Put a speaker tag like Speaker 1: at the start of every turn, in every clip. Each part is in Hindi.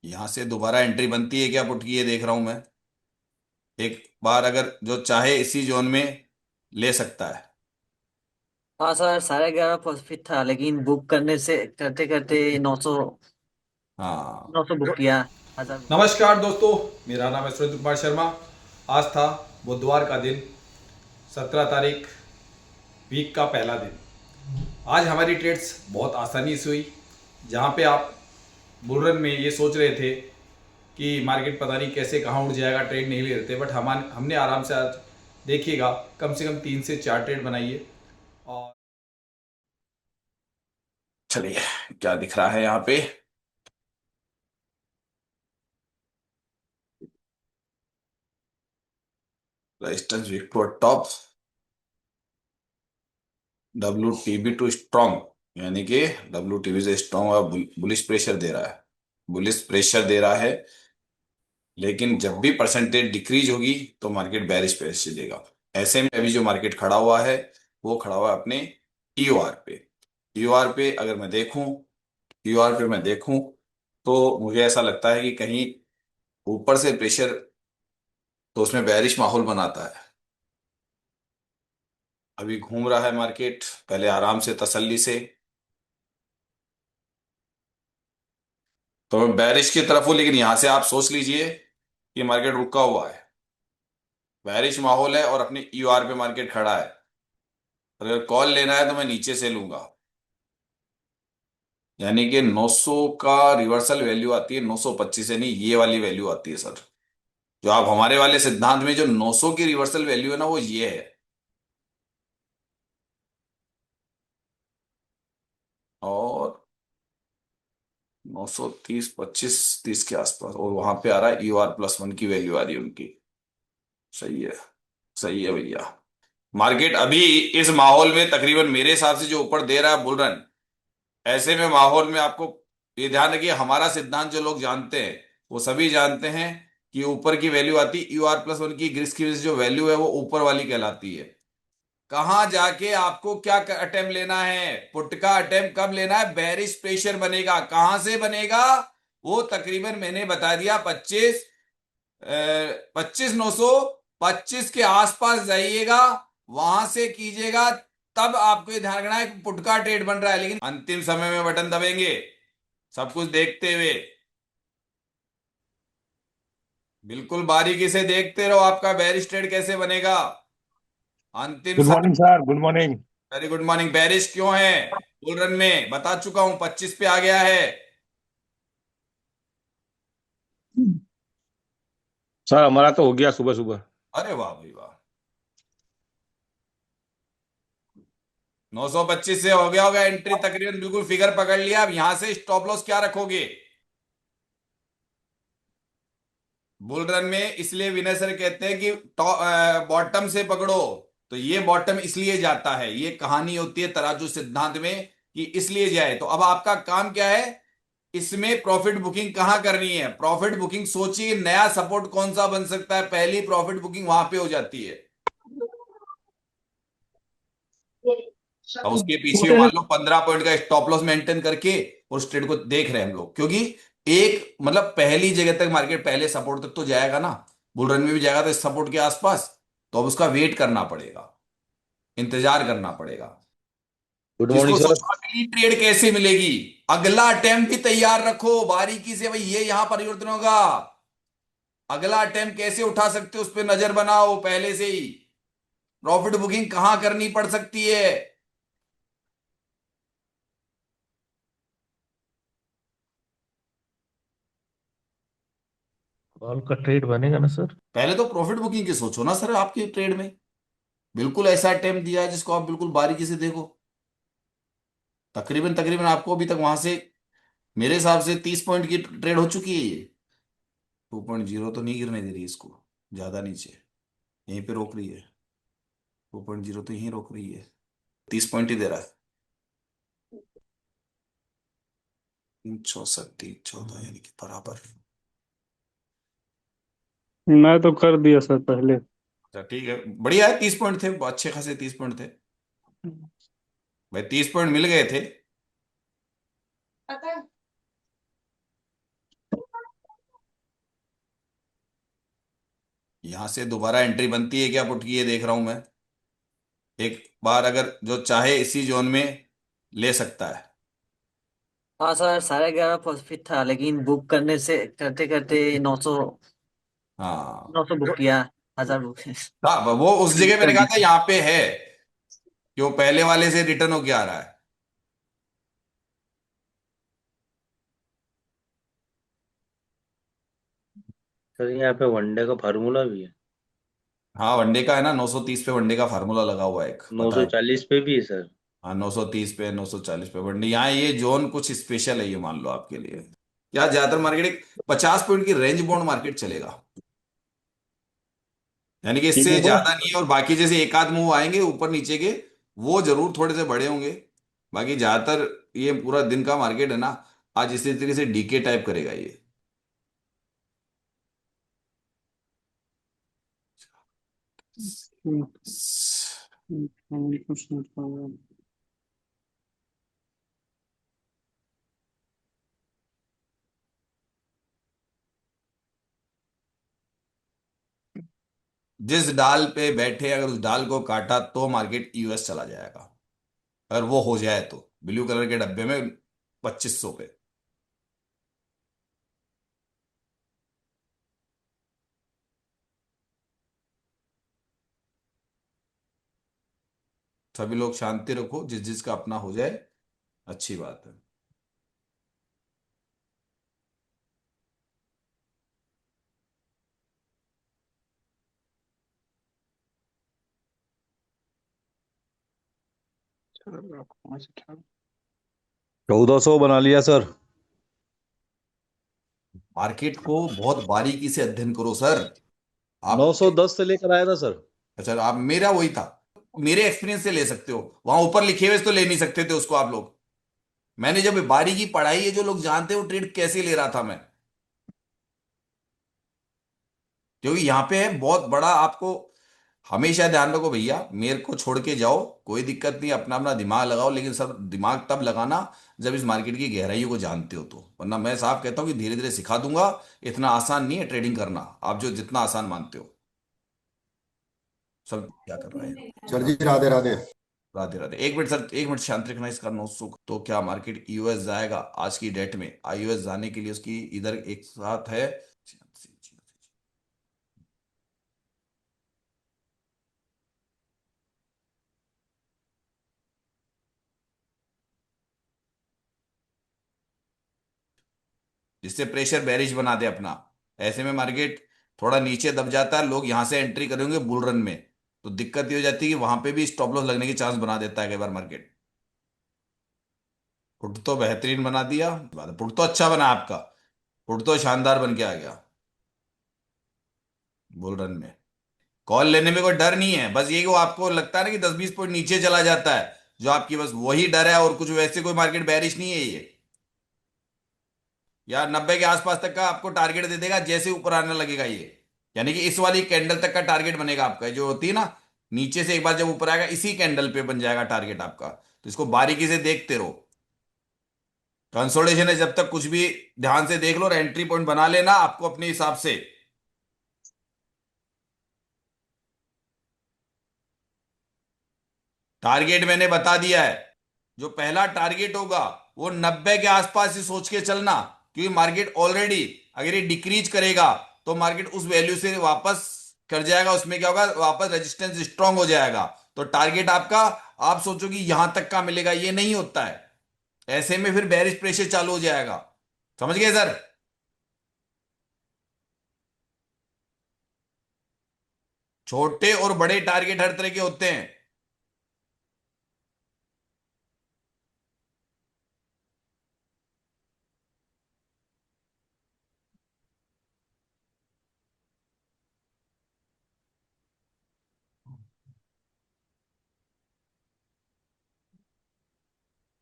Speaker 1: यहां से दोबारा एंट्री बनती है क्या पुट की, ये देख रहा हूं मैं। एक बार अगर जो चाहे इसी जोन में ले सकता है।
Speaker 2: हाँ सर, 11:30 प्रॉफिट था, लेकिन बुक करने से करते करते 900
Speaker 1: हाँ।
Speaker 2: 900 बुक किया। 1000 बुक किया।
Speaker 1: नमस्कार दोस्तों, मेरा नाम है सुरेंद्र कुमार शर्मा। आज था बुधवार का दिन, 17 तारीख, वीक का पहला दिन। आज हमारी ट्रेड्स बहुत आसानी से हुई। जहाँ पे आप बुल रन में ये सोच रहे थे कि मार्केट पता नहीं कैसे कहाँ उड़ जाएगा, ट्रेड नहीं ले रहे थे, बट हमने आराम से आज देखिएगा कम से कम 3 से 4 ट्रेड बनाइए। और चलिए, क्या दिख रहा है यहाँ पे। Resistance weak to top, WTB to strong, यानी कि WTB से स्ट्रॉन्ग और बुलिश प्रेशर दे रहा है। बुलिश प्रेशर दे रहा है, लेकिन जब भी परसेंटेज डिक्रीज होगी तो मार्केट बेरिश प्रेशर देगा। ऐसे में अभी जो मार्केट खड़ा हुआ है वो खड़ा हुआ है अपने EOR पे। EOR पे अगर मैं देखूं, EOR पे मैं देखूं तो मुझे ऐसा लगता है कि कहीं ऊपर से प्रेशर तो उसमें बेरिश माहौल बनाता है। अभी घूम रहा है मार्केट, पहले आराम से तसल्ली से, तो मैं बेरिश की तरफ हूं, लेकिन यहां से आप सोच लीजिए कि मार्केट रुका हुआ है, बेरिश माहौल है और अपने EOR पे मार्केट खड़ा है। अगर कॉल लेना है तो मैं नीचे से लूंगा, यानी कि 900 का रिवर्सल वैल्यू आती है, 925 से नहीं, ये वाली वैल्यू आती है सर। जो आप हमारे वाले सिद्धांत में जो 900 की रिवर्सल वैल्यू है ना, वो ये है। और 930, 25, 30 के आसपास, और वहां पे आ रहा है EOR+1 की वैल्यू आ रही है उनकी। सही है, सही है भैया। मार्केट अभी इस माहौल में तकरीबन मेरे हिसाब से जो ऊपर दे रहा है बुल रन, ऐसे में माहौल में आपको ये ध्यान रखिए, हमारा सिद्धांत जो लोग जानते हैं वो सभी जानते हैं कि ऊपर की वैल्यू आती है EOR+1 की, ग्रिस की वजह से जो वैल्यू है वो ऊपर वाली कहलाती है। कहां जाके आपको क्या अटेम्प्ट लेना है, पुट का अटेम्प्ट कब लेना है, बेरिश प्रेशर बनेगा, कहां से बनेगा, वो तकरीबन मैंने बता दिया 25 के आसपास जाइएगा, वहां से कीजिएगा। तब आपको ये ध्यान रखना है कि पुट का ट्रेड बन रहा है, लेकिन अंतिम समय में बटन दबेंगे सब कुछ देखते हुए। बिल्कुल बारीकी से देखते रहो आपका बेरिश ट्रेड कैसे बनेगा अंतिम
Speaker 3: गुड
Speaker 1: समय।
Speaker 3: Morning sir, good morning.
Speaker 1: Very good morning. Bearish क्यों है बुल रन में बता चुका हूं, 25 पे आ गया है।
Speaker 3: सर हमारा तो हो गया सुबह सुबह।
Speaker 1: अरे वाह भाई वाह, 925 से हो गया होगा एंट्री तकरीबन, बिल्कुल फिगर पकड़ लिया। अब यहां से स्टॉप लॉस क्या रखोगे बुल रन में, इसलिए विनय सर कहते हैं कि बॉटम से पकड़ो। तो ये बॉटम इसलिए जाता है, ये कहानी होती है तराजू सिद्धांत में कि इसलिए जाए। तो अब आपका काम क्या है, इसमें प्रॉफिट बुकिंग कहां करनी है। प्रॉफिट बुकिंग सोचिए, नया सपोर्ट कौन सा बन सकता है, पहली प्रॉफिट बुकिंग वहां पे हो जाती है। अब उसके पीछे मान लो 15 पॉइंट का स्टॉप लॉस मेंटेन करके उस ट्रेड को देख रहे हैं हम लोग, क्योंकि एक मतलब पहली जगह तक मार्केट पहले सपोर्ट तक तो जाएगा ना, बुल रन में भी जाएगा तो इस सपोर्ट के आसपास। तो अब उसका वेट करना पड़ेगा, इंतजार करना पड़ेगा।
Speaker 3: गुड मॉर्निंग
Speaker 1: जिसको
Speaker 3: सर।
Speaker 1: सोचो अगली ट्रेड कैसे मिलेगी, अगला अटेम्प्ट भी तैयार रखो बारीकी से, भाई ये यहां परिवर्तन होगा, अगला अटेम्प्ट कैसे उठा सकते हो उस पर नजर बनाओ पहले से ही। प्रॉफिट बुकिंग कहां करनी पड़ सकती है।
Speaker 3: कॉल का ट्रेड बनेगा ना सर?
Speaker 1: पहले तो प्रॉफिट बुकिंग की सोचो ना सर, आपके ट्रेड में बिल्कुल ऐसा अटेम्प्ट दिया है जिसको आप बिल्कुल बारीकी से देखो। तकरीबन तकरीबन आपको अभी तक वहां से मेरे हिसाब से 30 पॉइंट की ट्रेड हो चुकी है ये। 2.0 तो नहीं गिरने दे रही इसको, ज्यादा नीचे, यहीं पे रोक रही है। 2.0 तो यहीं रोक रही है, 30 पॉइंट ही दे रहा है। 64, 314, यानी कि बराबर।
Speaker 4: मैं तो कर दिया सर पहले।
Speaker 1: अच्छा ठीक है, बढ़िया है, 30 पॉइंट थे, अच्छे खासे 30 पॉइंट थे भाई, 30 पॉइंट मिल गए थे। यहां से दोबारा एंट्री बनती है क्या पुट की, ये देख रहा हूं मैं। एक बार अगर जो चाहे इसी जोन में ले सकता है।
Speaker 2: हाँ सर, 11:30 प्रॉफिट था, लेकिन बुक करने से करते करते 900
Speaker 1: हाँ
Speaker 2: 900 बुक किया। 1000 बुक
Speaker 1: हाँ, वो उस जगह
Speaker 2: कर
Speaker 1: मैंने कहा था
Speaker 2: दिया।
Speaker 1: यहाँ पे है कि वो पहले वाले से रिटर्न होके आ रहा है।
Speaker 3: सर यहाँ पे वनडे का फार्मूला भी है।
Speaker 1: हाँ वनडे का है ना, 930 पे वनडे का फार्मूला लगा हुआ है, एक
Speaker 3: नौ
Speaker 1: पता
Speaker 3: सौ
Speaker 1: है।
Speaker 3: चालीस पे भी है सर।
Speaker 1: हाँ 930 पे, 940 पे वनडे। यहाँ ये जोन कुछ स्पेशल है, ये मान लो आपके लिए। या ज्यादातर मार्केट एक 50 पॉइंट की रेंज बाउंड मार्केट चलेगा, यानी कि
Speaker 4: ठीक
Speaker 1: इससे
Speaker 4: है सर।
Speaker 1: ज्यादा नहीं है। और बाकी जैसे एक आध मूव आएंगे ऊपर नीचे के, वो जरूर थोड़े से बड़े होंगे। बाकी ज्यादातर ये पूरा दिन का मार्केट है ना, आज इसी तरीके से डीके टाइप करेगा ये।
Speaker 4: हम्म, कुछ नहीं पता।
Speaker 1: जिस डाल पे बैठे अगर उस डाल को काटा तो मार्केट यूएस चला जाएगा, अगर वो हो जाए तो। ब्लू कलर के डब्बे में 2500 पे। सभी लोग शांति रखो, जिस जिसका अपना हो जाए अच्छी बात है।
Speaker 4: चलो, कहाँ से क्या।
Speaker 5: 1400 बना लिया सर।
Speaker 1: मार्केट को बहुत बारीकी से अध्ययन करो सर। आप
Speaker 5: 910 से लेकर आया था सर।
Speaker 1: अच्छा, आप मेरा वही था, मेरे एक्सपीरियंस से ले सकते हो, वहां ऊपर लिखे हुए तो ले नहीं सकते थे उसको आप लोग। मैंने जब बारीकी पढ़ाई है, जो लोग जानते हैं वो ट्रेड कैसे ले रहा था मैं। क्योंकि यहाँ पे है बहुत बड़ा, आपको हमेशा ध्यान रखो भैया, मेरे को छोड़ के जाओ कोई दिक्कत नहीं, अपना अपना दिमाग लगाओ, लेकिन सब दिमाग तब लगाना जब इस मार्केट की गहराइयों को जानते हो तो। वरना मैं साफ कहता हूँ कि धीरे धीरे सिखा दूंगा। इतना आसान नहीं है ट्रेडिंग करना, आप जो जितना आसान मानते हो। सब क्या कर रहा है।
Speaker 6: सर जी राधे राधे।
Speaker 1: राधे राधे। एक मिनट सर, एक मिनट शांत रखना इसका। नो सुख तो क्या मार्केट यूएस जाएगा आज की डेट में? यूएस जाने के लिए उसकी इधर एक साथ है। जिससे प्रेशर बेरिश बना दे अपना। ऐसे में मार्केट थोड़ा नीचे दब जाता है, लोग यहां से एंट्री करेंगे बुल रन में, तो दिक्कत ये हो जाती है कि वहां पे भी स्टॉप लॉस लगने की चांस बना देता है कई बार मार्केट। पुट तो बेहतरीन बना दिया, पुट तो अच्छा बना आपका, पुट तो शानदार बन के आ गया बुल रन में। कॉल लेने में कोई डर नहीं है, बस ये कि वो आपको लगता है ना कि 10-20 पॉइंट नीचे चला जाता है, जो आपकी बस वही डर है, और कुछ वैसे कोई मार्केट बेरिश नहीं है ये। या 90 के आसपास तक का आपको टारगेट दे देगा जैसे ऊपर आने लगेगा ये। यानी कि इस वाली कैंडल तक का टारगेट बनेगा आपका, जो होती है ना नीचे से एक बार जब ऊपर आएगा इसी कैंडल पे बन जाएगा टारगेट आपका। तो इसको बारीकी से देखते रहो। कंसोलिडेशन है जब तक, कुछ भी ध्यान से देख लो और एंट्री पॉइंट बना लेना आपको अपने हिसाब से। टारगेट मैंने बता दिया है, जो पहला टारगेट होगा वो 90 के आसपास ही सोच के चलना। क्योंकि मार्केट ऑलरेडी अगर ये डिक्रीज करेगा तो मार्केट उस वैल्यू से वापस कर जाएगा, उसमें क्या होगा, वापस रेजिस्टेंस स्ट्रांग हो जाएगा। तो टारगेट आपका, आप सोचो कि यहां तक का मिलेगा, ये नहीं होता है। ऐसे में फिर बेरिश प्रेशर चालू हो जाएगा। समझ गए सर? छोटे और बड़े टारगेट हर तरह के होते हैं।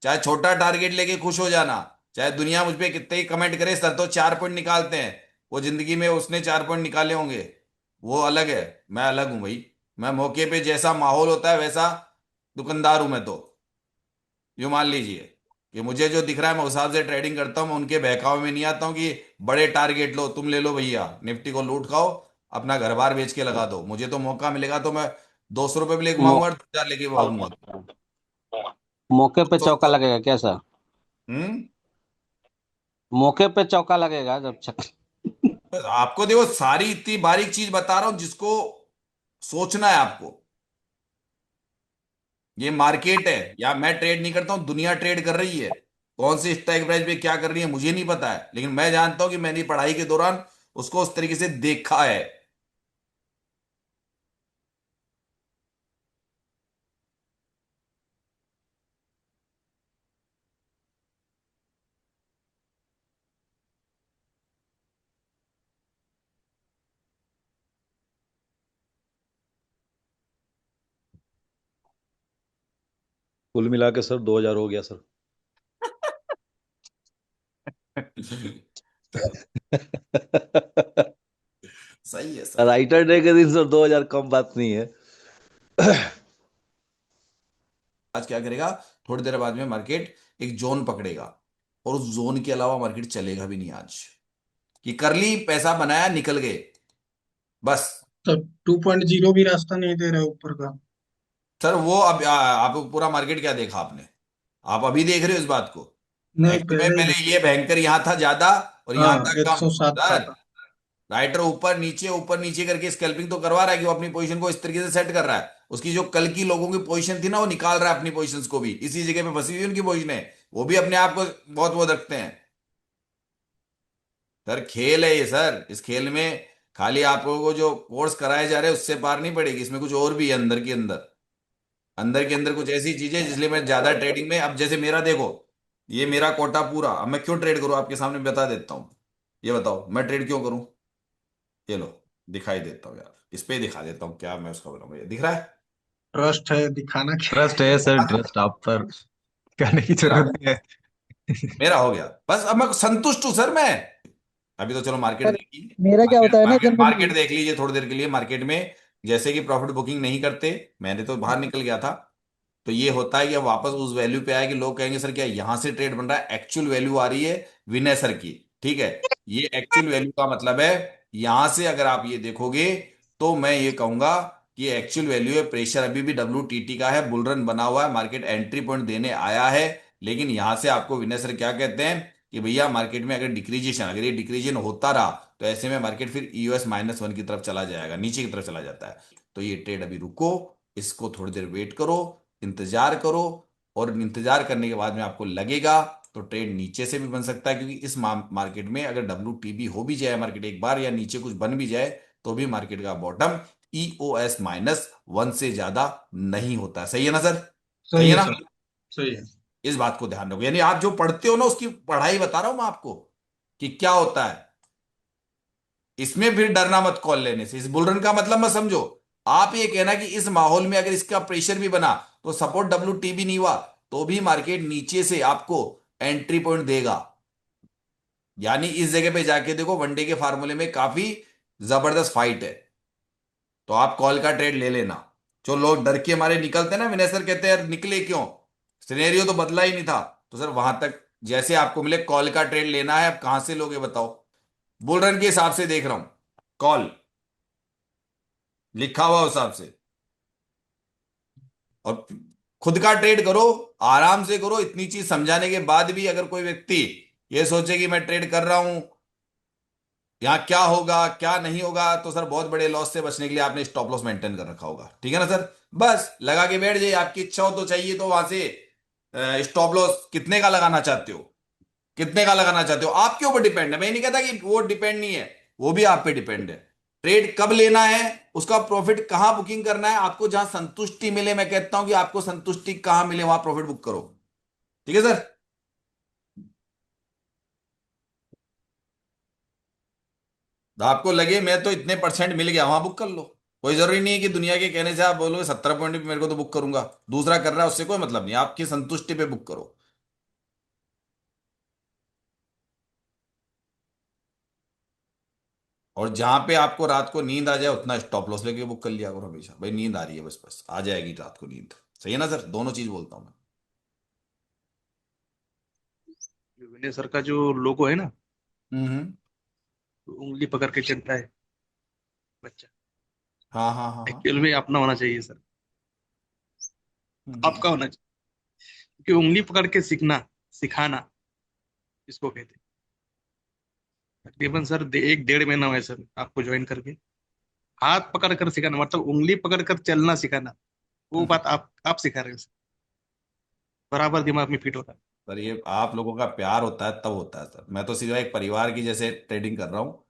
Speaker 1: चाहे छोटा टारगेट लेके खुश हो जाना, चाहे दुनिया मुझ पे कितने ही कमेंट करे, सर तो 4 पॉइंट निकालते हैं। वो जिंदगी में उसने 4 पॉइंट निकाले होंगे, वो अलग है, मैं अलग हूं भाई। मैं मौके पे जैसा माहौल होता है वैसा दुकानदार हूं मैं तो। यूं मान लीजिए कि मुझे जो दिख रहा है मैं उस हिसाब से ट्रेडिंग करता हूं। मैं उनके बहकावे में नहीं आता हूं कि बड़े टारगेट लो, तुम ले लो भैया निफ्टी को लूट खाओ। अपना घर बार बेच के लगा दो। मुझे तो मौका मिलेगा तो मैं 200 रुपये भी लेके
Speaker 6: मौ,
Speaker 1: भागूंगा, 2,000 लेके भागूंगा।
Speaker 6: मौके पे
Speaker 1: तो
Speaker 6: चौका लगेगा क्या सर?
Speaker 1: हम्म
Speaker 6: मौके पे चौका लगेगा जब
Speaker 1: बस आपको देखो सारी इतनी बारीक चीज बता रहा हूं जिसको सोचना है आपको। ये मार्केट है, या मैं ट्रेड नहीं करता हूं, दुनिया ट्रेड कर रही है। कौन सी स्ट्राइक प्राइस पे क्या कर रही है मुझे नहीं पता है, लेकिन मैं जानता हूं कि मैंने पढ़ाई के दौरान उसको उस तरीके से देखा है।
Speaker 5: कुल मिला के सर 2,000 हो गया सर।
Speaker 1: सही है, सही है।
Speaker 5: राइटर डे के दिन सर 2,000 कम बात नहीं है।
Speaker 1: आज क्या करेगा, थोड़ी देर बाद में मार्केट एक जोन पकड़ेगा, और उस जोन के अलावा मार्केट चलेगा भी नहीं आज। कि कर ली, पैसा बनाया, निकल गए, बस।
Speaker 4: तो 2.0 भी रास्ता नहीं दे रहा ऊपर का।
Speaker 1: सर वो अब आप पूरा मार्केट क्या देखा आपने? आप अभी देख रहे हो इस बात को।
Speaker 4: नहीं,
Speaker 1: एक्चुअली में
Speaker 4: पहले ही।
Speaker 1: पहले ये भयंकर यहां था ज्यादा, और यहां
Speaker 4: हाँ,
Speaker 1: था कम।
Speaker 4: 107 का
Speaker 1: सर
Speaker 4: था।
Speaker 1: राइटर ऊपर नीचे करके स्कैल्पिंग तो करवा रहा है, कि वो अपनी पोजीशन को इस तरीके से सेट कर रहा है। उसकी जो कल की लोगों की पोजीशन थी ना, वो निकाल रहा है अपनी पोजीशंस को भी। इसी जगह पे फंसी हुई उनकी पोजीशन है, वो भी अपने आप को बहुत बहुत रखते हैं। सर खेल है ये सर, इस खेल में खाली आप लोगों को जो कोर्स कराए जा रहे हैं उससे पार नहीं पड़ेगी, इसमें कुछ और भी है अंदर के अंदर। अंदर के अंदर कुछ ऐसी चीजें जिसलिए मैं ज्यादा ट्रेडिंग में, अब जैसे मेरा देखो, ये मेरा कोटा पूरा, अब मैं क्यों ट्रेड करूं आपके सामने बता देता हूं। ये बताओ मैं ट्रेड क्यों करूं। ये लो, दिखाई देता हूँ यार, इस पे ही दिखा देता हूँ क्या मैं उसका बनाऊंगा, ये दिख रहा है।
Speaker 4: ट्रस्ट है, दिखाना क्या।
Speaker 7: ट्रस्ट है सर, ट्रस्ट आप पर करने की
Speaker 1: मेरा
Speaker 7: जरूरत नहीं है।
Speaker 1: मेरा हो गया बस, अब मैं संतुष्ट हूं सर मैं। अभी तो चलो मार्केट
Speaker 2: सर
Speaker 1: देखिए।
Speaker 2: मेरा क्या
Speaker 1: मार्केट
Speaker 2: होता है ना
Speaker 1: मार्केट
Speaker 2: जनरली।
Speaker 1: मार्केट देख लीजिए थोड़ी देर के लिए मार्केट में। जैसे कि प्रॉफिट बुकिंग नहीं करते, मैंने तो बाहर निकल गया था। तो ये होता है कि अब वापस उस वैल्यू पे आए कि लोग कहेंगे सर क्या यहां से ट्रेड बन रहा है, एक्चुअल वैल्यू आ रही है विनय सर की। ठीक है, ये एक्चुअल वैल्यू का मतलब है, यहां से अगर आप ये देखोगे तो मैं ये कहूंगा कि एक्चुअल वैल्यू है। प्रेशर अभी भी WTT का है, बुल रन बना हुआ है, मार्केट एंट्री पॉइंट देने आया है। लेकिन यहां से आपको विनय सर क्या कहते हैं कि भैया मार्केट में अगर ये डिक्रीजेशन होता रहा, तो ऐसे में मार्केट फिर EOS-1 की तरफ चला जाएगा, नीचे की तरफ चला जाता है। तो ये ट्रेड अभी रुको, इसको थोड़ी देर वेट करो, इंतजार करो। और इंतजार करने के बाद में आपको लगेगा तो ट्रेड नीचे से भी बन सकता है, क्योंकि इस मार्केट में अगर WTB हो भी जाए मार्केट एक बार, या नीचे कुछ बन भी जाए, तो भी मार्केट का बॉटम EOS-1 से ज्यादा नहीं होता। सही है ना सर? सही
Speaker 4: सही
Speaker 1: है
Speaker 4: है
Speaker 1: ना?
Speaker 4: सर। सही है।
Speaker 1: इस बात को ध्यान रखो, यानी आप जो पढ़ते हो ना उसकी पढ़ाई बता रहा हूं मैं आपको कि क्या होता है। इसमें फिर डरना मत कॉल लेने से। इस बुलरन का मतलब मत समझो। आप ये कहना कि इस माहौल में अगर इसका प्रेशर भी बना, तो सपोर्ट WTB नहीं हुआ, तो भी मार्केट नीचे से आपको एंट्री पॉइंट देगा। यानी इस जगह पे जाके देखो, वनडे के फार्मूले में काफी जबरदस्त फाइट है। तो आप कॉल का ट्रेड ले लेना। जो लोग डर के मारे निकलते हैं ना, विनय सर कहते हैं यार निकले क्यों, सिनेरियो तो बदला ही नहीं था। तो सर वहां तक जैसे आपको मिले कॉल का ट्रेड लेना है, आप कहां से लोगे बताओ? बुल रन के हिसाब से देख रहा हूं, कॉल लिखा हुआ उस हिसाब से। और खुद का ट्रेड करो, आराम से करो। इतनी चीज समझाने के बाद भी अगर कोई व्यक्ति ये सोचे कि मैं ट्रेड कर रहा हूं, यहां क्या होगा क्या नहीं होगा, तो सर बहुत बड़े लॉस से बचने के लिए आपने स्टॉप लॉस मेंटेन कर रखा होगा। ठीक है ना सर? बस लगा के बैठ जाइए, आपकी इच्छा हो तो चाहिए तो वहां से स्टॉप लॉस कितने का लगाना चाहते हो, कितने का लगाना चाहते हो आपके ऊपर डिपेंड है। मैं नहीं कहता कि वो डिपेंड नहीं है, वो भी आप पे डिपेंड है। ट्रेड कब लेना है, उसका प्रॉफिट कहां बुकिंग करना है, आपको जहां संतुष्टि मिले, मैं कहता हूं कि आपको संतुष्टि कहां मिले वहां प्रॉफिट बुक करो। ठीक है सर? तो आपको लगे मैं तो इतने परसेंट मिल गया, वहां बुक कर लो। कोई जरूरी नहीं है कि दुनिया के कहने से आप बोलोगे 17 पॉइंट भी मेरे को तो बुक करूंगा, दूसरा कर रहा है उससे कोई मतलब नहीं, आपकी संतुष्टि पे बुक करो। और जहां पे आपको रात को नींद आ जाए उतना स्टॉप लॉस लेके बुक कर लिया करो हमेशा। भाई नींद आ रही है, बस बस आ जाएगी रात को नींद। सही है ना सर? दोनों चीज बोलता हूं मैं।
Speaker 7: विनय सर का जो लोगो है ना,
Speaker 1: हम्म।
Speaker 7: उंगली पकड़ के चलता है। बच्चा
Speaker 1: हाँ हाँ हाँ हाँ।
Speaker 7: एक्चुअल में अपना होना चाहिए सर,
Speaker 1: हम्म,
Speaker 7: आपका होना चाहिए, क्योंकि उंगली पकड़ के सीखना, सिखाना इसको कहते हैं। तकरीबन सर 1 डेढ़ महीना हुआ है सर आपको ज्वाइन करके। हाथ पकड़ कर सिखाना मतलब उंगली पकड़ कर चलना सिखाना, वो
Speaker 1: हम्म।
Speaker 7: बात आप सिखा रहे हो सर, बराबर दिमाग में फिट होता है।
Speaker 1: पर ये आप लोगों का प्यार होता है तब होता है सर। मैं तो सीधा एक परिवार की जैसे ट्रेडिंग कर रहा हूँ।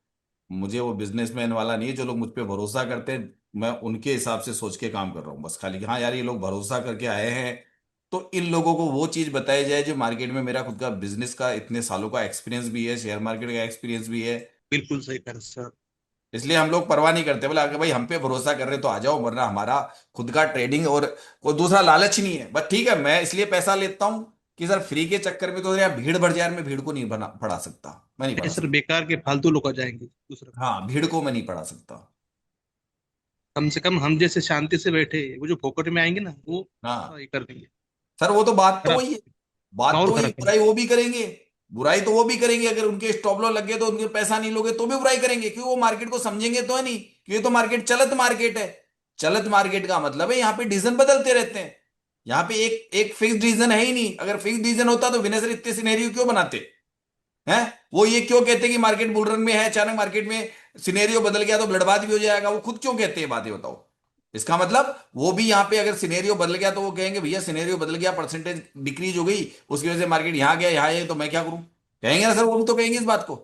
Speaker 1: मुझे वो बिजनेसमैन वाला नहीं है। जो लोग मुझ पे भरोसा करते हैं मैं उनके हिसाब से सोच के काम कर रहा हूँ बस। खाली कि हाँ यार ये लोग भरोसा करके आए हैं तो इन लोगों को वो चीज बताई जाए जो मार्केट में मेरा खुद का बिजनेस का इतने सालों का एक्सपीरियंस भी है, शेयर मार्केट का एक्सपीरियंस भी है।
Speaker 7: बिल्कुल सही कह रहे सर।
Speaker 1: इसलिए हम लोग परवाह नहीं करते। बोले अगर भाई हम पे भरोसा कर रहे हो तो आ जाओ, वरना हमारा खुद का ट्रेडिंग और कोई दूसरा लालच नहीं है। बस ठीक है, मैं इसलिए पैसा लेता हूँ कि सर फ्री के चक्कर में तो यार भीड़ बढ़ जाए, मैं भीड़ को नहीं पढ़ा सकता। मैं नहीं
Speaker 7: नहीं
Speaker 1: पढ़ा
Speaker 7: सर,
Speaker 1: सकता।
Speaker 7: बेकार के फालतू लोग आ जाएंगे दूसरा।
Speaker 1: हाँ, भीड़ को मैं नहीं पढ़ा सकता।
Speaker 7: कम से कम हम जैसे शांति से बैठे, वो जो फोकट में आएंगे ना वो
Speaker 1: हाँ
Speaker 7: ये कर देंगे,
Speaker 1: सर, वो तो बात तो
Speaker 7: खराब,
Speaker 1: वही है। बात
Speaker 7: माहौल
Speaker 1: तो वही,
Speaker 7: खराब करेंगे।
Speaker 1: बुराई वो भी करेंगे। बुराई तो वो भी करेंगे। अगर उनके स्टॉप लॉस लग गए तो उनके पैसा नहीं लोगे तो भी बुराई करेंगे, क्योंकि वो मार्केट को समझेंगे तो है नहीं कि ये तो मार्केट चलत मार्केट है। चलत मार्केट का मतलब है यहाँ पे डिसीजन बदलते रहते हैं। यहाँ पे एक एक फिक्स डिसीजन है ही नहीं। अगर फिक्स डिसीजन होता तो विनय सर इतने सिनेरियो क्यों बनाते हैं? वो ये क्यों कहते कि मार्केट बुल रन में है, अचानक मार्केट में सिनेरियो बदल गया तो ब्लडबाज भी हो जाएगा? वो खुद क्यों कहते हैं बातें, बताओ। इसका मतलब वो भी यहाँ पे अगर सिनेरियो बदल गया तो वो कहेंगे भैया सिनेरियो बदल गया, परसेंटेज डिक्रीज हो गई, उसकी वजह से मार्केट यहाँ गया यहाँ है, तो मैं क्या करूं? कहेंगे ना सर, वो भी तो कहेंगे इस बात को।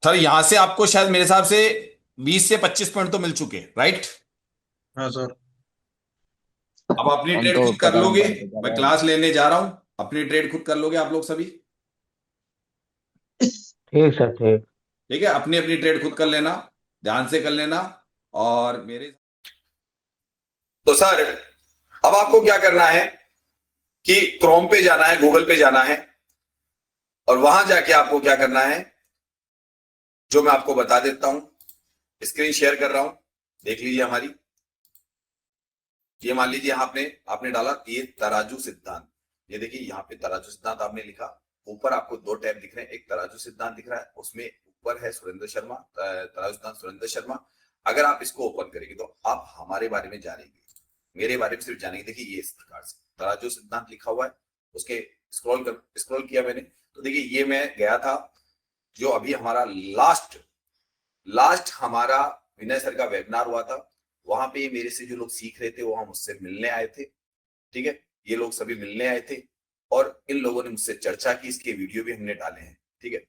Speaker 1: सर यहां से आपको शायद मेरे हिसाब से 20 से 25 पॉइंट तो मिल चुके हैं, राइट?
Speaker 4: हाँ सर।
Speaker 1: अब अपनी
Speaker 6: हम
Speaker 1: ट्रेड
Speaker 6: तो
Speaker 1: खुद कर
Speaker 6: कदम
Speaker 1: लोगे।
Speaker 6: बढ़ते जा
Speaker 1: मैं
Speaker 6: रहे हैं।
Speaker 1: क्लास लेने जा रहा हूं। अपनी ट्रेड खुद कर लोगे आप लोग सभी।
Speaker 3: ठीक सर, ठीक।
Speaker 1: ठीक है, अपनी अपनी ट्रेड खुद कर लेना, ध्यान से कर लेना। और मेरे तो सर अब आपको क्या करना है कि क्रोम पे जाना है, गूगल पे जाना है, और वहां जाके आपको क्या करना है जो मैं आपको बता देता हूं। स्क्रीन शेयर कर रहा हूं, देख लीजिए हमारी। ये मान लीजिए यहाँ आपने आपने डाला ये तराजू सिद्धांत। ये देखिए यहाँ पे तराजू सिद्धांत आपने लिखा। ऊपर आपको 2 टैब दिख रहे हैं, एक तराजू सिद्धांत दिख रहा है, उसमें ऊपर है सुरेंद्र शर्मा, तराजू सिद्धांत सुरेंद्र शर्मा। अगर आप इसको ओपन करेंगे तो आप हमारे बारे में जानेंगे, मेरे बारे में सिर्फ जानेंगे। देखिए ये इस प्रकार से तराजू सिद्धांत लिखा हुआ है, उसके स्क्रॉल किया मैंने तो देखिए ये मैं गया था जो अभी हमारा लास्ट हमारा विनय सर का वेबिनार हुआ था। वहां पे मेरे से जो लोग सीख रहे थे वो हम मुझसे मिलने आए थे। ठीक है, ये लोग सभी मिलने आए थे और इन लोगों ने मुझसे चर्चा की, इसके वीडियो भी हमने डाले हैं। ठीक है,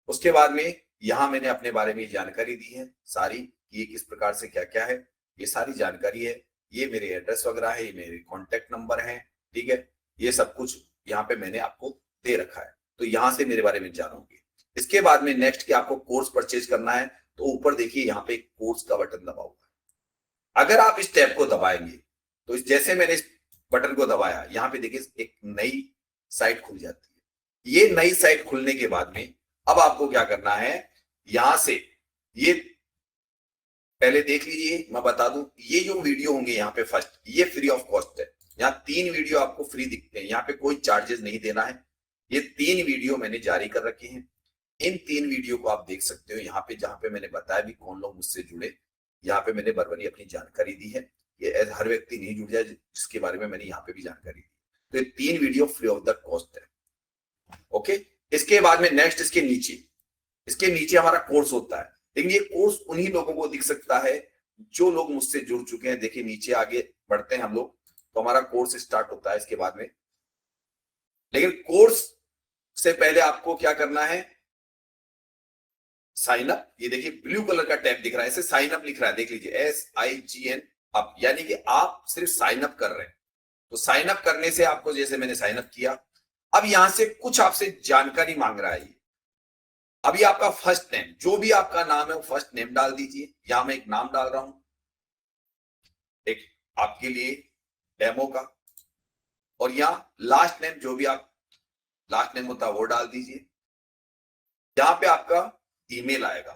Speaker 1: उसके बाद में यहाँ मैंने अपने बारे में जानकारी दी है सारी, कि ये किस प्रकार से क्या क्या है, ये सारी जानकारी है। ये मेरे एड्रेस वगैरह है, ये मेरे कॉन्टेक्ट नंबर है। ठीक है, ये सब कुछ यहाँ पे मैंने आपको दे रखा है, तो यहाँ से मेरे बारे में जानोगे। इसके बाद में नेक्स्ट कि आपको कोर्स परचेज करना है तो ऊपर देखिए यहाँ पे कोर्स का बटन दबा हुआ है। अगर आप इस टैब को दबाएंगे तो जैसे मैंने इस बटन को दबाया, यहाँ पे देखिए एक नई साइट खुल जाती है। ये नई साइट खुलने के बाद में अब आपको क्या करना है, यहां से ये पहले देख लीजिए, मैं बता दूं ये जो वीडियो होंगे यहाँ पे फर्स्ट, ये फ्री ऑफ कॉस्ट है। यहाँ 3 वीडियो आपको फ्री दिखते हैं, यहाँ पे कोई चार्जेस नहीं देना है। ये 3 वीडियो मैंने जारी कर रखे हैं। इन 3 वीडियो को आप देख सकते हो यहाँ पे, जहां पे मैंने बताया भी कौन लोग मुझसे जुड़े। यहाँ पे मैंने बरबरी अपनी जानकारी दी है। ये हर व्यक्ति नहीं जुड़ जाए जिसके बारे में मैंने यहाँ पे भी जानकारी दी। तो ये 3 video free of the cost है। ओके, इसके बाद में नेक्स्ट इसके नीचे हमारा कोर्स होता है। लेकिन ये कोर्स उन्हीं लोगों को दिख सकता है जो लोग मुझसे जुड़ चुके हैं। देखिए नीचे आगे बढ़ते हैं हम लोग तो हमारा कोर्स स्टार्ट होता है इसके बाद में। लेकिन कोर्स से पहले आपको क्या करना है, साइन अप। ये देखिए ब्लू कलर का टैब दिख रहा है, इसे साइन अप लिख रहा है, देख लीजिए SIGN अप, यानी कि आप सिर्फ साइन अप कर रहे हैं। तो साइन अप करने से आपको, जैसे मैंने साइन अप किया, अब यहां से कुछ आपसे जानकारी मांग रहा है। अभी आपका फर्स्ट नेम, जो भी आपका नाम है वो फर्स्ट नेम डाल दीजिए। यहां मैं एक नाम डाल रहा हूं, एक आपके लिए डेमो का, और यहां लास्ट नेम, जो भी आप लास्ट नेम होता है वो डाल दीजिए। यहां पे आपका ईमेल आएगा,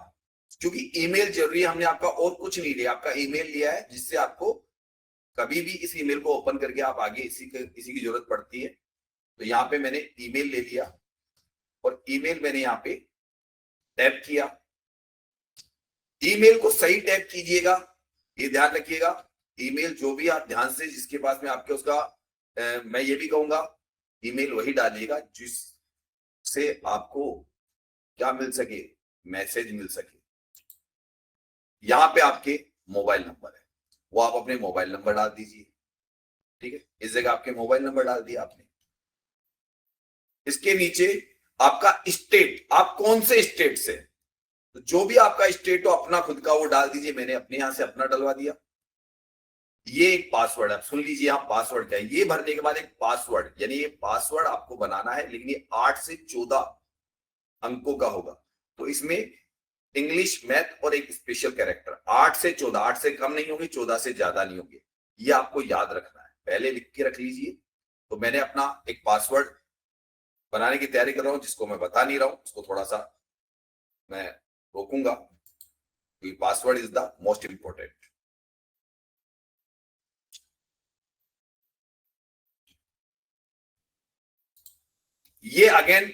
Speaker 1: क्योंकि ईमेल जरूरी है। हमने आपका और कुछ नहीं लिया, आपका ईमेल लिया है, जिससे आपको कभी भी इस ईमेल को ओपन करके आप आगे इसी की जरूरत पड़ती है। तो यहाँ पे मैंने ईमेल ले लिया और ईमेल मैंने यहाँ पे टैप किया। ईमेल को सही टैप कीजिएगा, ये ध्यान रखिएगा। ईमेल जो भी आप ध्यान से जिसके पास में आपके उसका मैं ये भी कहूंगा ईमेल वही डालिएगा जिससे आपको क्या मिल सके, मैसेज मिल सके। यहां पे आपके मोबाइल नंबर है, वो आप अपने मोबाइल नंबर डाल दीजिए। ठीक है, इस जगह आपके मोबाइल नंबर डाल दिया आपने। इसके नीचे आपका स्टेट, आप कौन से स्टेट से, तो जो भी आपका स्टेट हो अपना खुद का वो डाल दीजिए। मैंने अपने यहां से अपना डलवा दिया। ये एक पासवर्ड है, सुन लीजिए यहां पासवर्ड क्या है। ये भरने के बाद एक पासवर्ड, यानी ये पासवर्ड आपको बनाना है, लेकिन ये 8 से 14 अंकों का होगा। तो इसमें इंग्लिश, मैथ और एक स्पेशल कैरेक्टर, 8 से 14, 8 से कम नहीं होगी, 14 से ज्यादा नहीं होगी। ये आपको याद रखना है, पहले लिख के रख लीजिए। तो मैंने अपना एक पासवर्ड बनाने की तैयारी कर रहा हूं, जिसको मैं बता नहीं रहा हूं, उसको थोड़ा सा मैं रोकूंगा, क्योंकि password is the most important. ये अगेन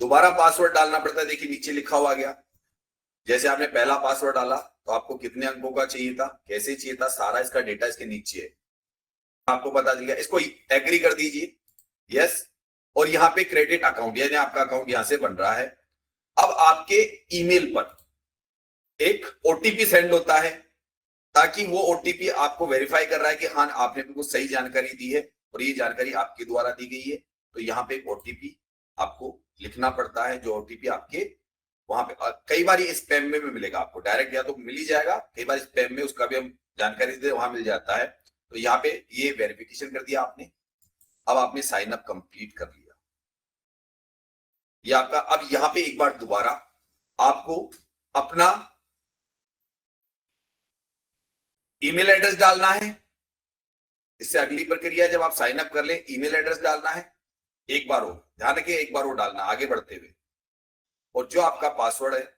Speaker 1: दोबारा पासवर्ड डालना पड़ता है। देखिए नीचे लिखा हुआ गया, जैसे आपने पहला पासवर्ड डाला तो आपको कितने अंकों का चाहिए था, कैसे चाहिए था, सारा इसका डेटा इसके नीचे है, आपको पता चल गया। इसको एग्री कर दीजिए, यस। और यहाँ पे क्रेडिट अकाउंट, यानी आपका अकाउंट यहां से बन रहा है। अब आपके ईमेल पर एक ओटीपी सेंड होता है, ताकि वो ओटीपी आपको वेरीफाई कर रहा है कि हाँ आपने बिल्कुल सही जानकारी दी है और ये जानकारी आपके द्वारा दी गई है। तो यहाँ पे एक ओटीपी आपको लिखना पड़ता है, जो ओटीपी आपके वहां पे कई बार ये स्पैम में भी मिलेगा आपको, डायरेक्ट या तो मिल ही जाएगा, कई बार स्पैम में उसका भी हम जानकारी देते वहां मिल जाता है। तो यहाँ पे ये वेरिफिकेशन कर दिया आपने। अब आपने साइन अप कंप्लीट कर लिया, ये आपका। अब यहाँ पे एक बार दोबारा आपको अपना ईमेल एड्रेस डालना है। इससे अगली प्रक्रिया, जब आप साइन अप कर ले, ईमेल एड्रेस डालना है। एक बार वो ध्यान रखिए, एक बार वो डालना आगे बढ़ते हुए, और जो आपका पासवर्ड है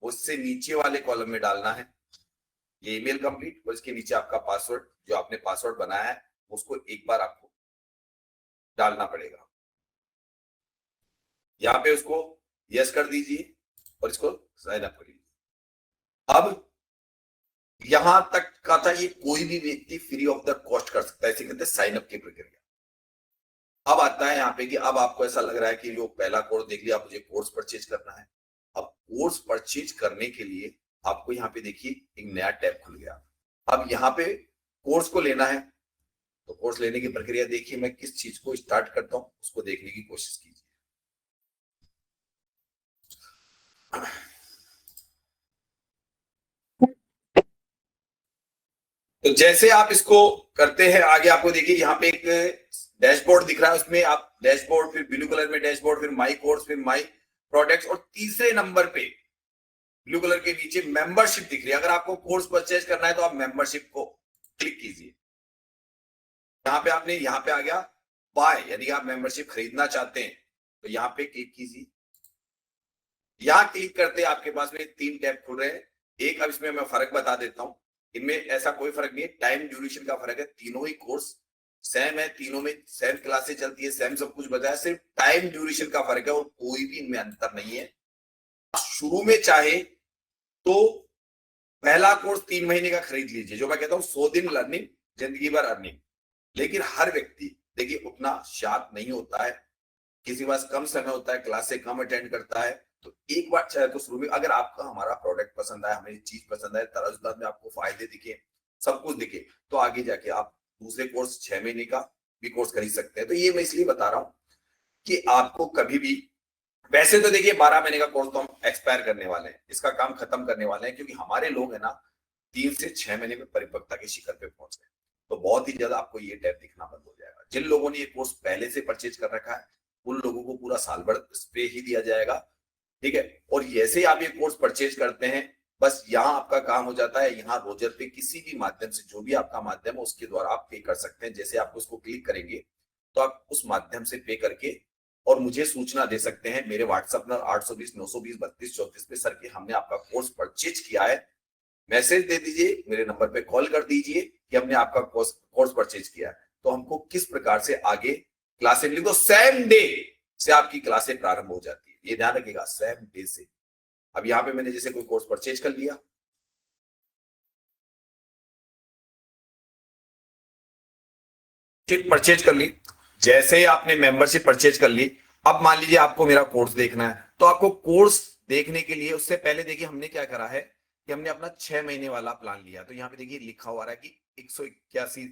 Speaker 1: उससे नीचे वाले कॉलम में डालना है। ये ईमेल कंप्लीट, और इसके नीचे आपका पासवर्ड, जो आपने पासवर्ड बनाया है उसको एक बार आपको डालना पड़ेगा। यहां पे उसको यस कर दीजिए और इसको साइन अप कर लीजिए। अब यहां तक का था, ये कोई भी व्यक्ति फ्री ऑफ द कॉस्ट कर सकता है, इसे कहते हैं साइन अप की प्रक्रिया। अब आता है यहाँ पे कि अब आपको ऐसा लग रहा है कि जो पहला कोर्स देख लिया, मुझे कोर्स परचेज करना है। अब कोर्स परचेज करने के लिए आपको यहाँ पे देखिए एक नया टैब खुल गया। अब यहाँ पे कोर्स को लेना है, तो कोर्स लेने की प्रक्रिया देखिए। मैं किस चीज को स्टार्ट करता हूं उसको देखने की कोशिश कीजिए। तो जैसे आप इसको करते हैं आगे, आपको देखिए यहाँ पे एक डैशबोर्ड दिख रहा है, उसमें आप डैशबोर्ड, फिर ब्लू कलर में डैशबोर्ड, फिर माई कोर्स, फिर माई प्रोडक्ट्स, और तीसरे नंबर पे ब्लू कलर के नीचे मेंबरशिप दिख रही है। अगर आपको कोर्स परचेज करना है तो आप मेंबरशिप को क्लिक कीजिए। यहाँ पे आपने, यहाँ पे आ गया बाय, यानी आप मेंबरशिप खरीदना चाहते हैं तो यहाँ पे क्लिक कीजिए। यहाँ क्लिक करते आपके पास में 3 टैब खुल रहे हैं। एक, अब इसमें मैं फर्क बता देता हूं, इनमें ऐसा कोई फर्क नहीं है, टाइम ड्यूरेशन का फर्क है। तीनों ही कोर्स सेम है, तीनों में सेम क्लासेस चलती है, सेम सब कुछ बताया, सिर्फ टाइम ड्यूरेशन का फर्क है और कोई भी इनमें अंतर नहीं है। शुरू में चाहे तो पहला कोर्स 3 महीने का खरीद लीजिए, जो मैं कहता हूं 100 दिन लर्निंग, जिंदगी भर अर्निंग। लेकिन हर व्यक्ति देखिए उतना शार्प नहीं होता है, किसी के पास कम समय होता है, क्लास से कम अटेंड करता है। तो एक बार चाहे तो शुरू में, अगर आपका हमारा प्रोडक्ट पसंद आया, हमें चीज पसंद आए, तराजदार में आपको फायदे दिखे, सब कुछ दिखे, तो आगे जाके आप दूसरे कोर्स 6 महीने का भी कोर्स खरीद सकते हैं। तो ये मैं इसलिए बता रहा हूं कि आपको कभी भी, वैसे तो देखिए 12 महीने का कोर्स तो हम एक्सपायर करने वाले हैं, इसका काम खत्म करने वाले हैं, क्योंकि हमारे लोग है ना 3 से 6 महीने में परिपक्वता के शिखर पे पहुंच गए। तो बहुत ही ज्यादा आपको ये टैब दिखना बंद हो जाएगा। जिन लोगों ने ये कोर्स पहले से परचेज कर रखा है उन लोगों को पूरा साल भर इस पे ही दिया जाएगा, ठीक है। और जैसे ही आप ये कोर्स परचेज करते हैं, बस यहाँ आपका काम हो जाता है, यहाँ रोजर पे किसी भी माध्यम से, जो भी आपका माध्यम है उसके द्वारा आप पे कर सकते हैं। जैसे आप उसको क्लिक करेंगे तो आप उस माध्यम से पे करके और मुझे सूचना दे सकते हैं मेरे व्हाट्सएप नंबर 820-920-3234 पे, सर कि हमने आपका कोर्स परचेज किया है। मैसेज दे दीजिए, मेरे नंबर पे कॉल कर दीजिए कि हमने आपका कोर्स परचेज किया है। तो हमको किस प्रकार से आगे क्लासें मिली, तो सेम डे से आपकी क्लासें प्रारंभ हो जाती है, ये ध्यान रखिएगा, सेम डे से। अब यहाँ पे मैंने जैसे कोई कोर्स परचेज कर लिया, परचेज कर ली। जैसे ही आपने मेंबरशिप परचेज कर ली, अब मान लीजिए आपको मेरा कोर्स देखना है, तो आपको कोर्स देखने के लिए उससे पहले देखिए हमने क्या करा है कि हमने अपना 6 महीने वाला प्लान लिया। तो यहाँ पे देखिए लिखा हुआ है कि 181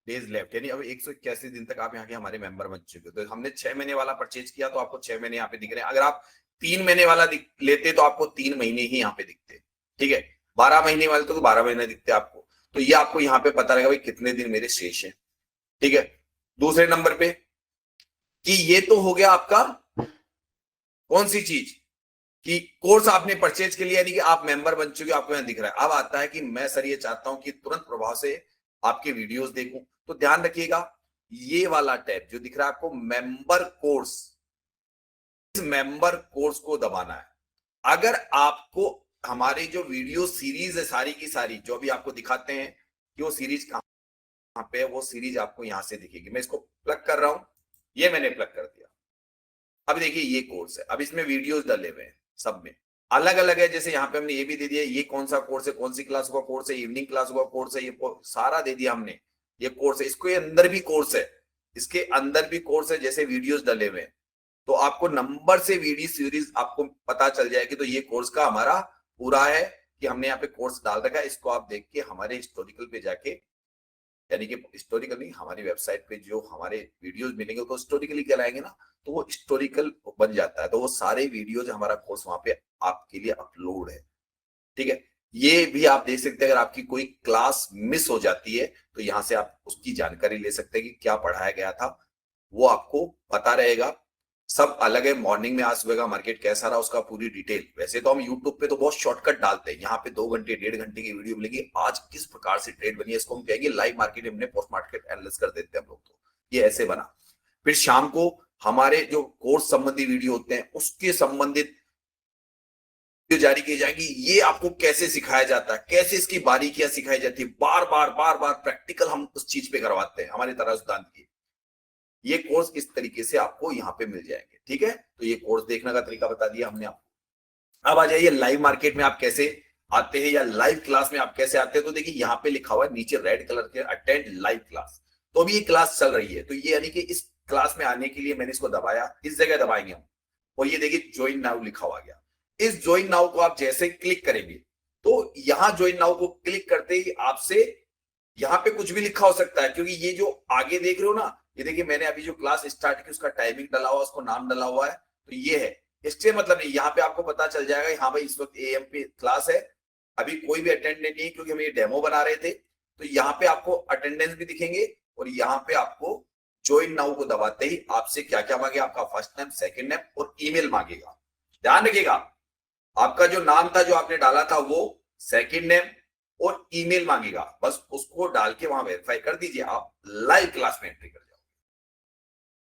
Speaker 1: डेज लेफ्ट, यानी अब 181 दिन तक आप यहाँ के हमारे मेंबर बन चुके हो। तो हमने 6 महीने वाला परचेज किया तो आपको 6 महीने यहाँ पे दिख रहे हैं। अगर आप 3 महीने वाला लेते तो आपको 3 महीने ही यहाँ पे दिखते, ठीक है। 12 महीने वाले तो 12 महीने दिखते आपको। तो ये आपको यहाँ पे पता रहेगा भाई कितने दिन मेरे शेष है, ठीक है। दूसरे नंबर पे कि ये तो हो गया आपका कौन सी चीज कि कोर्स आपने परचेज के लिए, यानी कि आप मेंबर बन चुके, आपको यहां दिख रहा है। अब आता है कि मैं सर ये चाहता हूं कि तुरंत प्रभाव से आपके वीडियोस देखूं, तो ध्यान रखिएगा ये वाला टैब जो दिख रहा है आपको मेंबर कोर्स, इस मेंबर कोर्स को दबाना है। अगर आपको हमारे जो वीडियो सीरीज है सारी की सारी जो अभी आपको दिखाते हैं कि वो सीरीज कहां पे है, वो सीरीज आपको यहां से दिखेगी। मैं इसको प्लग कर रहा हूं, ये मैंने प्लग कर दिया। अब देखिए ये कोर्स है, अब इसमें वीडियोस डले हुए हैं, सब में अलग अलग है। जैसे यहाँ पे हमने ये भी दे दिया ये कौन सा कोर्स है, कौन सी क्लास का कोर्स है, इवनिंग क्लास का कोर्स है, ये सारा दे दिया हमने। ये कोर्स है, इसके अंदर भी कोर्स है, इसके अंदर भी कोर्स है, जैसे वीडियोस डले हुए हैं। तो आपको नंबर से वीडियो सीरीज आपको पता चल जाएगी। तो ये कोर्स का हमारा पूरा है कि हमने यहाँ पे कोर्स डाल रखा है। इसको आप देख के हमारे हिस्टोरिकल पे जाके, यानी कि हिस्टोरिकल नहीं, हमारी वेबसाइट पे जो हमारे वीडियोस मिलेंगे तो हिस्टोरिकली कहलाएंगे ना, तो वो हिस्टोरिकल बन जाता है। तो वो सारे वीडियोज हमारा कोर्स वहां पे आपके लिए अपलोड है, ठीक है। ये भी आप देख सकते हैं, अगर आपकी कोई क्लास मिस हो जाती है तो यहाँ से आप उसकी जानकारी ले सकते हैं कि क्या पढ़ाया गया था, वो आपको पता रहेगा। सब अलग है, मॉर्निंग में आज सुबह का मार्केट कैसा रहा उसका पूरी डिटेल। वैसे तो हम यूट्यूब पे तो बहुत शॉर्टकट डालते हैं, यहाँ पे 2 घंटे 1.5 घंटे की वीडियो मिलेगी, आज किस प्रकार से ट्रेड बनी है, इसको हम कहेंगे लाइव मार्केट, हमने पोस्ट मार्केट एनालिसिस कर देते हैं हम लोग। तो ये ऐसे बना। फिर शाम को हमारे जो कोर्स संबंधी वीडियो होते हैं उसके संबंधित जारी की जाएगी। ये आपको कैसे सिखाया जाता है, कैसे इसकी बारीकियां सिखाई जाती है, बार बार प्रैक्टिकल हम उस चीज पे करवाते हैं हमारी तरह सिद्धांत की। ये कोर्स इस तरीके से आपको यहाँ पे मिल जाएंगे, ठीक है। तो ये कोर्स देखने का तरीका बता दिया हमने आपको। अब आ जाइए लाइव मार्केट में आप कैसे आते हैं या लाइव क्लास में आप कैसे आते हैं। तो देखिए यहाँ पे लिखा हुआ है नीचे रेड कलर के अटेंड लाइव क्लास। तो अभी ये क्लास चल रही है, तो ये यानी कि इस क्लास में आने के लिए मैंने इसको दबाया, इस जगह दबाएंगे हम, और ये देखिए ज्वाइन नाउ लिखा हुआ गया। इस ज्वाइन नाउ को आप जैसे क्लिक करेंगे तो यहाँ ज्वाइन नाउ को क्लिक करते ही आपसे यहाँ पे कुछ भी लिखा हो सकता है, क्योंकि ये जो आगे देख रहे हो ना, ये देखिए मैंने अभी जो क्लास स्टार्ट की उसका टाइमिंग डाला हुआ, उसको नाम डाला हुआ है, तो ये है। इससे मतलब नहीं, यहाँ पे आपको पता चल जाएगा हाँ भाई इस वक्त AM पे क्लास है, अभी कोई भी अटेंडेंट नहीं, क्योंकि हम ये डेमो बना रहे थे। तो यहाँ पे आपको अटेंडेंस भी दिखेंगे और यहाँ पे आपको ज्वाइन नाउ को दबाते ही आपसे क्या क्या मांगेगा, आपका फर्स्ट नेम, सेकंड नेम और ईमेल मांगेगा। ध्यान रखिएगा आपका जो नाम था जो आपने डाला था वो, सेकंड नेम और ईमेल मांगेगा, बस उसको डाल के वहां वेरीफाई कर दीजिए, आप लाइव क्लास में एंट्री कर